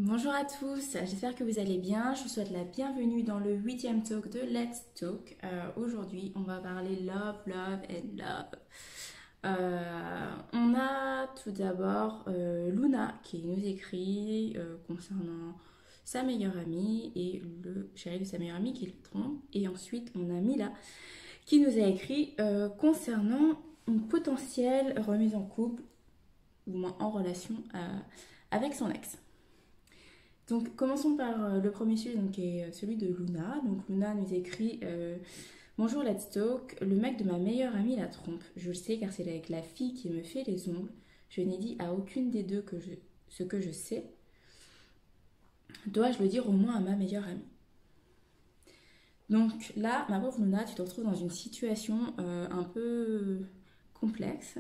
Bonjour à tous, j'espère que vous allez bien. Je vous souhaite la bienvenue dans le 8e talk de Let's Talk. Aujourd'hui, on va parler love, love and love. On a tout d'abord Luna qui nous écrit concernant sa meilleure amie et le chéri de sa meilleure amie qui le trompe. Et ensuite, on a Mila qui nous a écrit concernant une potentielle remise en couple ou moins en relation avec son ex. Donc commençons par le premier sujet donc, qui est celui de Luna. Donc Luna nous écrit Bonjour Let's Talk, le mec de ma meilleure amie la trompe. Je le sais car c'est avec la fille qui me fait les ongles. Je n'ai dit à aucune des deux ce que je sais. Dois-je le dire au moins à ma meilleure amie? Donc là, ma pauvre Luna, tu te retrouves dans une situation un peu complexe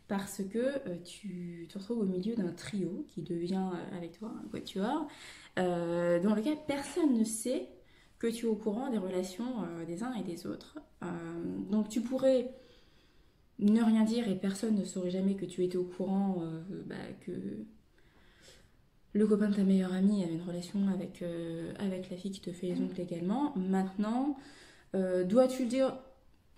parce que tu te retrouves au milieu d'un trio qui devient avec toi un quatuor dans lequel personne ne sait que tu es au courant des relations des uns et des autres. Donc tu pourrais ne rien dire et personne ne saurait jamais que tu étais au courant que le copain de ta meilleure amie avait une relation avec la fille qui te fait les ongles également. Maintenant, dois-tu le dire?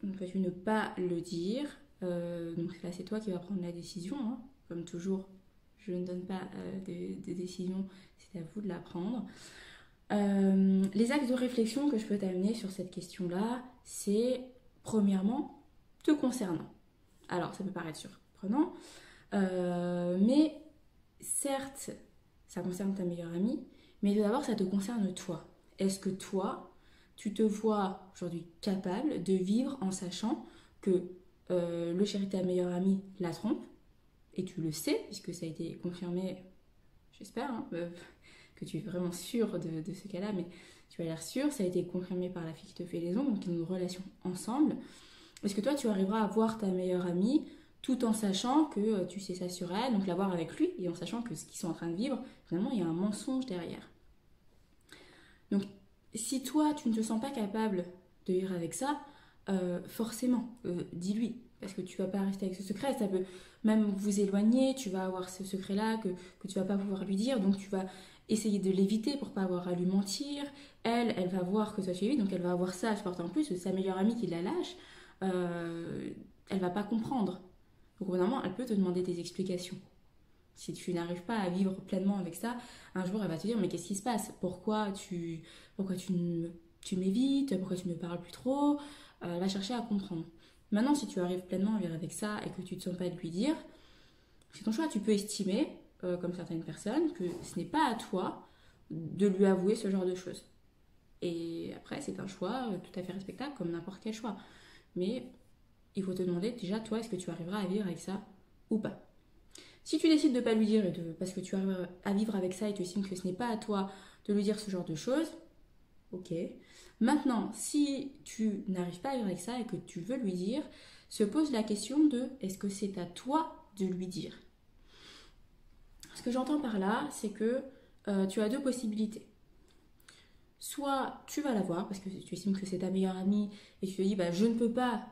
Dois-tu ne pas le dire? Donc là, c'est toi qui vas prendre la décision. Hein. Comme toujours, je ne donne pas de décision, c'est à vous de la prendre. Les axes de réflexion que je peux t'amener sur cette question-là, c'est premièrement, te concernant. Alors, ça peut paraître surprenant, mais certes, ça concerne ta meilleure amie, mais tout d'abord, ça te concerne toi. Est-ce que toi, tu te vois aujourd'hui capable de vivre en sachant que le chéri de ta meilleure amie la trompe, et tu le sais, puisque ça a été confirmé, j'espère, hein, que tu es vraiment sûre de ce cas-là, mais tu as l'air sûre, ça a été confirmé par la fille qui te fait les ongles, donc ils ont une relation ensemble. Est-ce que toi, tu arriveras à voir ta meilleure amie tout en sachant que tu sais ça sur elle, donc la voir avec lui, et en sachant que ce qu'ils sont en train de vivre, finalement, il y a un mensonge derrière. Donc, si toi, tu ne te sens pas capable de vivre avec ça, forcément, dis-lui. Parce que tu vas pas rester avec ce secret, ça peut même vous éloigner, tu vas avoir ce secret-là que tu vas pas pouvoir lui dire, donc tu vas essayer de l'éviter pour pas avoir à lui mentir. Elle va voir que toi tu es lui, donc elle va avoir ça à se porter en plus, sa meilleure amie qui la lâche, elle va pas comprendre. Donc au bout d'un moment, elle peut te demander des explications. Si tu n'arrives pas à vivre pleinement avec ça, un jour elle va te dire mais qu'est-ce qui se passe? Tu m'évites? Pourquoi tu me parles plus trop? Elle va chercher à comprendre. Maintenant, si tu arrives pleinement à vivre avec ça et que tu ne te sens pas de lui dire, c'est ton choix. Tu peux estimer, comme certaines personnes, que ce n'est pas à toi de lui avouer ce genre de choses. Et après, c'est un choix tout à fait respectable, comme n'importe quel choix. Mais il faut te demander déjà, toi, est-ce que tu arriveras à vivre avec ça ou pas? Si tu décides de ne pas lui dire parce que tu arrives à vivre avec ça et tu estimes que ce n'est pas à toi de lui dire ce genre de choses, ok. Maintenant, si tu n'arrives pas à vivre avec ça et que tu veux lui dire, se pose la question de est-ce que c'est à toi de lui dire? Ce que j'entends par là, c'est que tu as deux possibilités. Soit tu vas la voir parce que tu estimes que c'est ta meilleure amie et tu te dis bah, je ne peux pas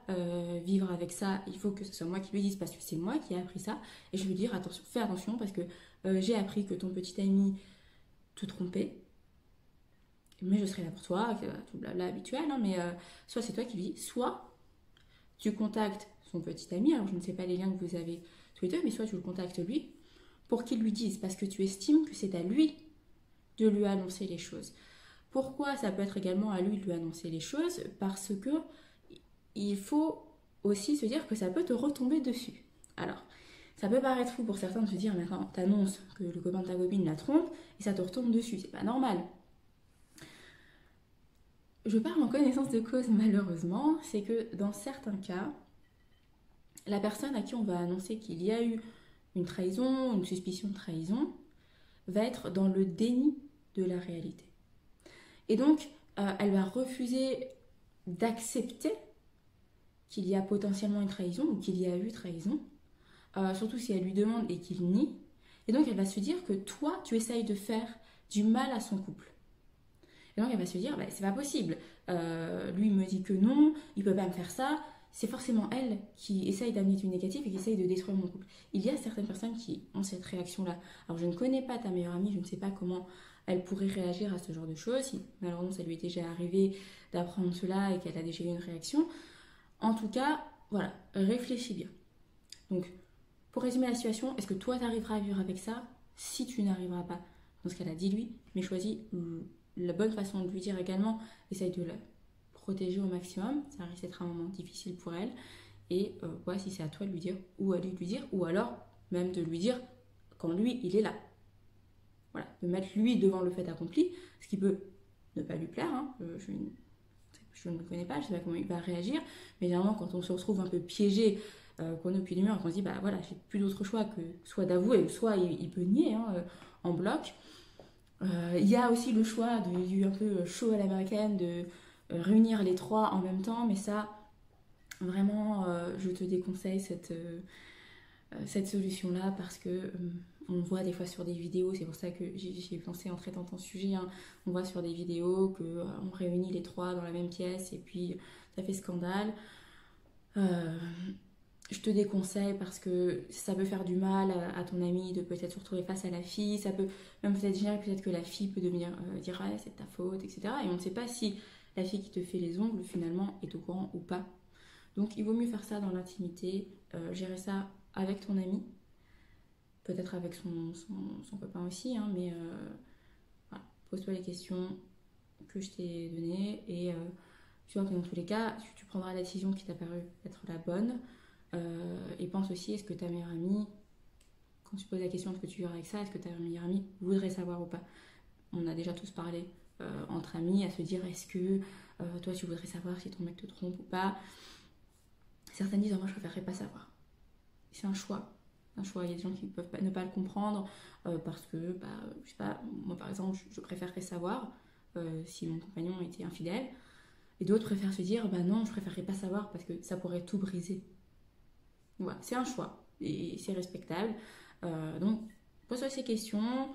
vivre avec ça, il faut que ce soit moi qui lui dise parce que c'est moi qui ai appris ça et je vais lui dire attention, fais attention parce que j'ai appris que ton petit ami te trompait mais je serai là pour toi, tout blabla habituel, hein, mais soit c'est toi qui lui dis, soit tu contactes son petit ami, alors je ne sais pas les liens que vous avez tous les deux, mais soit tu le contactes lui pour qu'il lui dise parce que tu estimes que c'est à lui de lui annoncer les choses. Pourquoi ça peut être également à lui de lui annoncer les choses? Parce que il faut aussi se dire que ça peut te retomber dessus. Alors, ça peut paraître fou pour certains de se dire, mais attends, t'annonces que le copain de ta copine la trompe et ça te retombe dessus, c'est pas normal. Je parle en connaissance de cause malheureusement, c'est que dans certains cas, la personne à qui on va annoncer qu'il y a eu une trahison, une suspicion de trahison, va être dans le déni de la réalité. Et donc, elle va refuser d'accepter qu'il y a potentiellement une trahison ou qu'il y a eu trahison, surtout si elle lui demande et qu'il nie. Et donc, elle va se dire que toi, tu essayes de faire du mal à son couple. Et donc, elle va se dire, bah, c'est pas possible. Lui, il me dit que non, il peut pas me faire ça. c'est forcément elle qui essaye d'amener du négatif et qui essaye de détruire mon couple. Il y a certaines personnes qui ont cette réaction-là. Alors je ne connais pas ta meilleure amie, je ne sais pas comment elle pourrait réagir à ce genre de choses, si malheureusement ça lui est déjà arrivé d'apprendre cela et qu'elle a déjà eu une réaction. En tout cas, voilà, réfléchis bien. Donc, pour résumer la situation, est-ce que toi tu arriveras à vivre avec ça? Si tu n'arriveras pas, dans ce cas-là, dis-lui, mais choisis la bonne façon de lui dire également, essaye de la protéger au maximum, ça risque d'être un moment difficile pour elle, et ouais, si c'est à toi de lui dire, ou à lui de lui dire, ou alors même de lui dire quand lui, il est là. Voilà, de mettre lui devant le fait accompli, ce qui peut ne pas lui plaire, hein. Je ne le connais pas, je ne sais pas comment il va réagir, mais généralement quand on se retrouve un peu piégé, qu'on est au pied du mur, qu'on se dit bah voilà, j'ai plus d'autre choix que soit d'avouer, soit il peut nier hein, en bloc. Il y a aussi le choix du un peu show à l'américaine, de réunir les trois en même temps, mais ça, vraiment, je te déconseille cette solution-là parce que on voit des fois sur des vidéos, c'est pour ça que j'ai pensé en traitant ton sujet, hein, on voit sur des vidéos qu'on réunit les trois dans la même pièce et puis ça fait scandale. Je te déconseille parce que ça peut faire du mal à ton ami de peut-être se retrouver face à la fille, ça peut même peut-être générer peut-être que la fille peut devenir dire ah, c'est de ta faute, etc. Et on ne sait pas si la fille qui te fait les ongles finalement est au courant ou pas. Donc il vaut mieux faire ça dans l'intimité, gérer ça avec ton ami, peut-être avec son copain aussi, hein, mais voilà, pose-toi les questions que je t'ai données et tu vois que dans tous les cas, tu prendras la décision qui t'a paru être la bonne. Et pense aussi, est-ce que ta meilleure amie, quand tu poses la question de ce que tu vivras avec ça, est-ce que ta meilleure amie voudrait savoir ou pas? On a déjà tous parlé entre amis à se dire, est-ce que toi tu voudrais savoir si ton mec te trompe ou pas? Certaines disent, moi je préférerais pas savoir. C'est un choix. Un choix. Il y a des gens qui peuvent ne pas le comprendre parce que, bah, je sais pas, moi par exemple, je préférerais savoir si mon compagnon était infidèle. Et d'autres préfèrent se dire, bah non, je préférerais pas savoir parce que ça pourrait tout briser. Voilà, c'est un choix et c'est respectable. Donc, pose-toi ces questions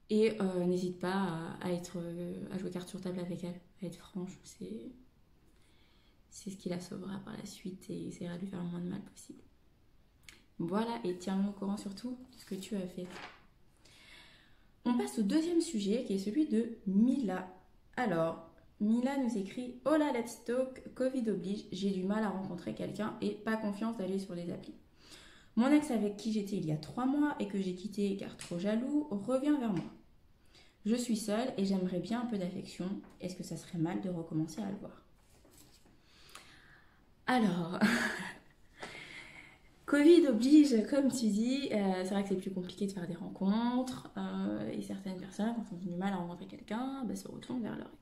et n'hésite pas à jouer carte sur table avec elle, à être franche. C'est ce qui la sauvera par la suite et essaiera de lui faire le moins de mal possible. Voilà, et tiens-moi au courant surtout de ce que tu as fait. On passe au deuxième sujet qui est celui de Mila. Alors, Mila nous écrit « Hola, let's talk, Covid oblige, j'ai du mal à rencontrer quelqu'un et pas confiance d'aller sur les applis. Mon ex avec qui j'étais il y a 3 mois et que j'ai quitté car trop jaloux revient vers moi. Je suis seule et j'aimerais bien un peu d'affection. Est-ce que ça serait mal de recommencer à le voir ?» Alors, Covid oblige, comme tu dis, c'est vrai que c'est plus compliqué de faire des rencontres et certaines personnes, quand elles ont du mal à rencontrer quelqu'un, se retournent vers leur ex.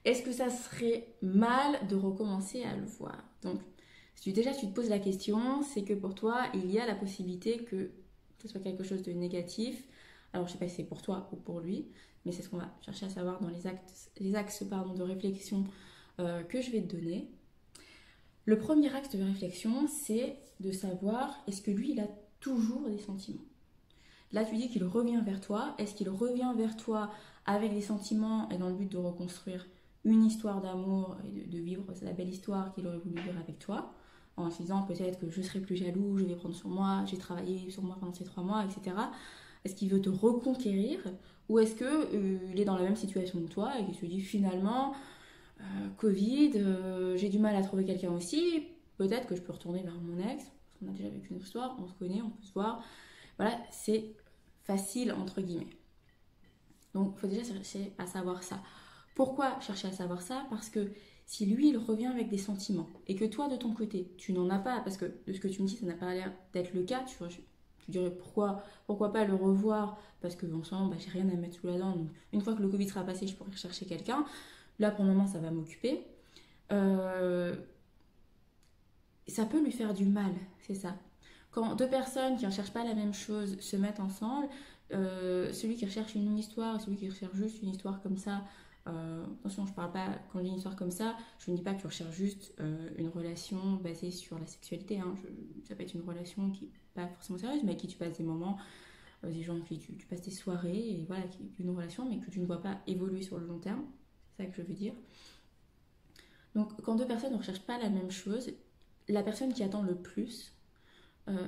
Est-ce que ça serait mal de recommencer à le voir? Donc, si déjà tu te poses la question, c'est que pour toi, il y a la possibilité que ce soit quelque chose de négatif. Alors, je ne sais pas si c'est pour toi ou pour lui, mais c'est ce qu'on va chercher à savoir dans les axes de réflexion que je vais te donner. Le premier axe de réflexion, c'est de savoir est-ce que lui, il a toujours des sentiments. Là, tu dis qu'il revient vers toi. Est-ce qu'il revient vers toi avec des sentiments et dans le but de reconstruire une histoire d'amour et de vivre la belle histoire qu'il aurait voulu vivre avec toi, en se disant peut-être que je serai plus jaloux, je vais prendre sur moi, j'ai travaillé sur moi pendant ces 3 mois, etc. Est-ce qu'il veut te reconquérir ou est-ce qu'il est dans la même situation que toi et qu'il se dit finalement Covid, j'ai du mal à trouver quelqu'un aussi, peut-être que je peux retourner vers mon ex, parce qu'on a déjà vécu une histoire, on se connaît, on peut se voir. Voilà, c'est facile entre guillemets. Donc il faut déjà chercher à savoir ça. Pourquoi chercher à savoir ça? Parce que si lui il revient avec des sentiments et que toi de ton côté tu n'en as pas, parce que de ce que tu me dis ça n'a pas l'air d'être le cas, tu dirais pourquoi pas le revoir parce que ensemble j'ai rien à mettre sous la dent, donc une fois que le Covid sera passé je pourrai chercher quelqu'un. Là pour le moment ça va m'occuper. Ça peut lui faire du mal, c'est ça. Quand 2 personnes qui ne cherchent pas la même chose se mettent ensemble, celui qui recherche une histoire et celui qui recherche juste une histoire comme ça, attention, je parle pas, quand je dis une histoire comme ça, je ne dis pas que tu recherches juste une relation basée sur la sexualité, hein. Ça peut être une relation qui n'est pas forcément sérieuse, mais avec qui tu passes des moments, des gens avec qui tu passes des soirées, et voilà, une relation, mais que tu ne vois pas évoluer sur le long terme, c'est ça que je veux dire. Donc quand deux personnes ne recherchent pas la même chose, la personne qui attend le plus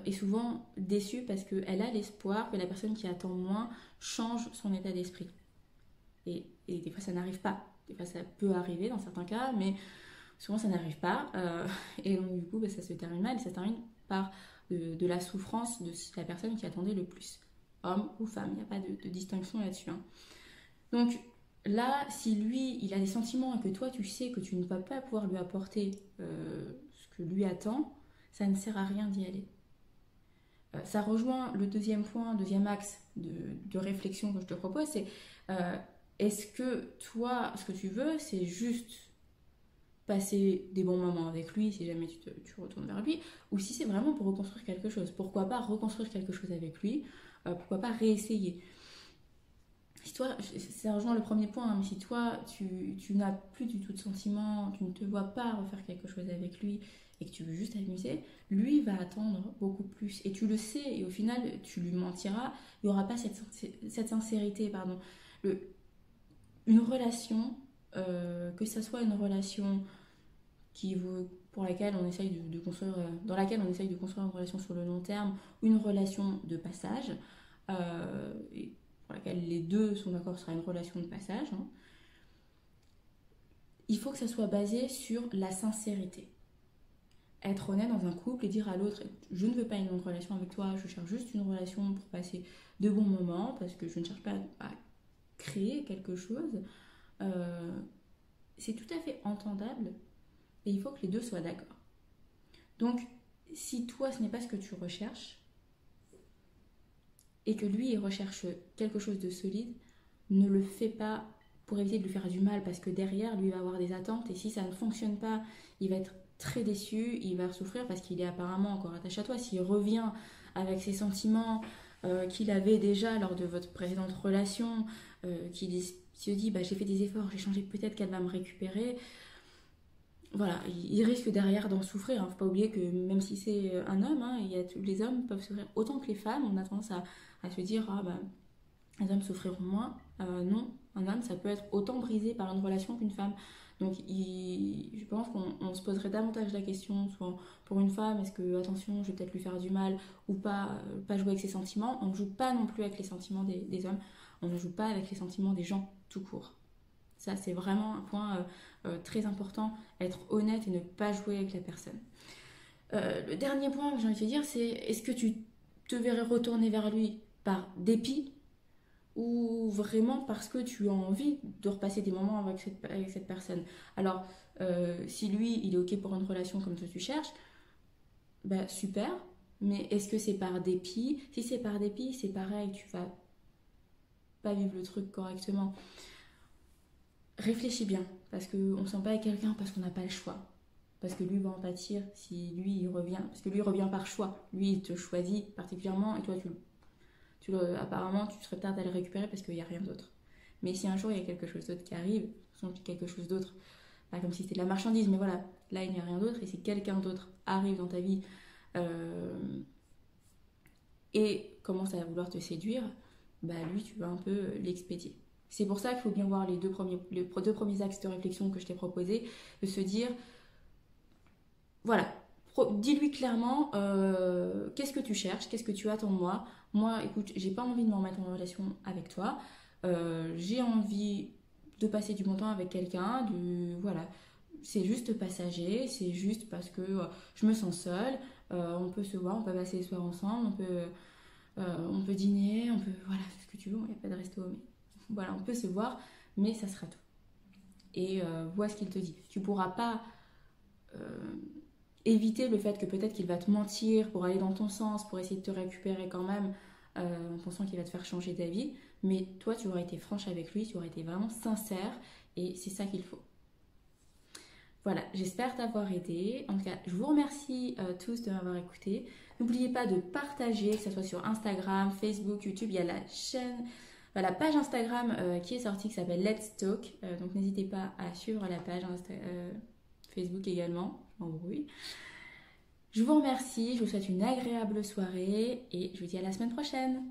est souvent déçue parce qu'elle a l'espoir que la personne qui attend moins change son état d'esprit. Et des fois ça n'arrive pas. Des fois ça peut arriver dans certains cas, mais souvent ça n'arrive pas. Et donc du coup ça se termine mal et ça se termine par de la souffrance de la personne qui attendait le plus. Homme ou femme, il n'y a pas de distinction là-dessus. Hein. Donc là, si lui, il a des sentiments et que toi, tu sais que tu ne vas pas pouvoir lui apporter ce que lui attend, ça ne sert à rien d'y aller. Ça rejoint le deuxième point, deuxième axe de réflexion que je te propose, c'est est-ce que toi, ce que tu veux, c'est juste passer des bons moments avec lui si jamais tu retournes vers lui, ou si c'est vraiment pour reconstruire quelque chose. Pourquoi pas reconstruire quelque chose avec lui, pourquoi pas réessayer. Si toi, ça rejoint le premier point, hein, mais si toi, tu n'as plus du tout de sentiments, tu ne te vois pas refaire quelque chose avec lui et que tu veux juste t'amuser, lui va attendre beaucoup plus. Et tu le sais, et au final, tu lui mentiras, il n'y aura pas cette sincérité, pardon. Une relation, que ça soit une relation pour laquelle on essaye de construire, dans laquelle on essaye de construire une relation sur le long terme, ou une relation de passage, et pour laquelle les deux sont d'accord, ce sera une relation de passage, hein, il faut que ça soit basé sur la sincérité. Être honnête dans un couple et dire à l'autre, je ne veux pas une longue relation avec toi, je cherche juste une relation pour passer de bons moments, parce que je ne cherche pas à créer quelque chose, c'est tout à fait entendable et il faut que les deux soient d'accord. Donc, si toi, ce n'est pas ce que tu recherches et que lui, il recherche quelque chose de solide, ne le fais pas pour éviter de lui faire du mal parce que derrière, lui, il va avoir des attentes et si ça ne fonctionne pas, il va être très déçu, il va souffrir parce qu'il est apparemment encore attaché à toi. S'il revient avec ses sentiments qu'il avait déjà lors de votre précédente relation, qu'il se dit j'ai fait des efforts, j'ai changé, peut-être qu'elle va me récupérer. Voilà, il risque derrière d'en souffrir. Faut pas oublier que même si c'est un homme, les hommes peuvent souffrir autant que les femmes. On a tendance à se dire les hommes souffriront moins. Non, un homme, ça peut être autant brisé par une relation qu'une femme. Donc je pense qu'on se poserait davantage la question, soit pour une femme, est-ce que, attention, je vais peut-être lui faire du mal, ou pas jouer avec ses sentiments. On ne joue pas non plus avec les sentiments des hommes, on ne joue pas avec les sentiments des gens tout court. Ça, c'est vraiment un point très important, être honnête et ne pas jouer avec la personne. Le dernier point que j'ai envie de te dire, c'est est-ce que tu te verrais retourner vers lui par dépit ou vraiment parce que tu as envie de repasser des moments avec cette personne. Alors, si lui, il est OK pour une relation comme toi tu cherches, super, mais est-ce que c'est par dépit? Si c'est par dépit, c'est pareil, tu vas pas vivre le truc correctement. Réfléchis bien, parce qu'on ne sent pas avec quelqu'un parce qu'on n'a pas le choix. Parce que lui va en pâtir si lui il revient. Parce que lui il revient par choix. Lui il te choisit particulièrement et toi apparemment tu serais tard d'aller le récupérer parce qu'il n'y a rien d'autre. Mais si un jour il y a quelque chose d'autre qui arrive, quelque chose d'autre, pas comme si c'était de la marchandise, mais voilà, là il n'y a rien d'autre et si quelqu'un d'autre arrive dans ta vie et commence à vouloir te séduire, lui tu vas un peu l'expédier. C'est pour ça qu'il faut bien voir les deux premiers axes de réflexion que je t'ai proposés, de se dire, voilà, dis-lui clairement qu'est-ce que tu cherches, qu'est-ce que tu attends de moi. Moi, écoute, j'ai pas envie de me remettre en relation avec toi, j'ai envie de passer du bon temps avec quelqu'un, voilà, c'est juste passager, c'est juste parce que je me sens seule, on peut se voir, on peut passer les soirs ensemble, on peut dîner, on peut, voilà, ce que tu veux, il n'y a pas de resto, mais voilà, on peut se voir, mais ça sera tout. Et vois ce qu'il te dit. Tu pourras pas éviter le fait que peut-être qu'il va te mentir pour aller dans ton sens, pour essayer de te récupérer quand même, en pensant qu'il va te faire changer d'avis. Mais toi, tu aurais été franche avec lui, tu aurais été vraiment sincère, et c'est ça qu'il faut. Voilà, j'espère t'avoir aidé. En tout cas, je vous remercie tous de m'avoir écouté. N'oubliez pas de partager, que ce soit sur Instagram, Facebook, YouTube. Il y a la page Instagram qui est sortie qui s'appelle Let's Talk. Donc n'hésitez pas à suivre la page Facebook également. Je m'embrouille. Je vous remercie, je vous souhaite une agréable soirée et je vous dis à la semaine prochaine.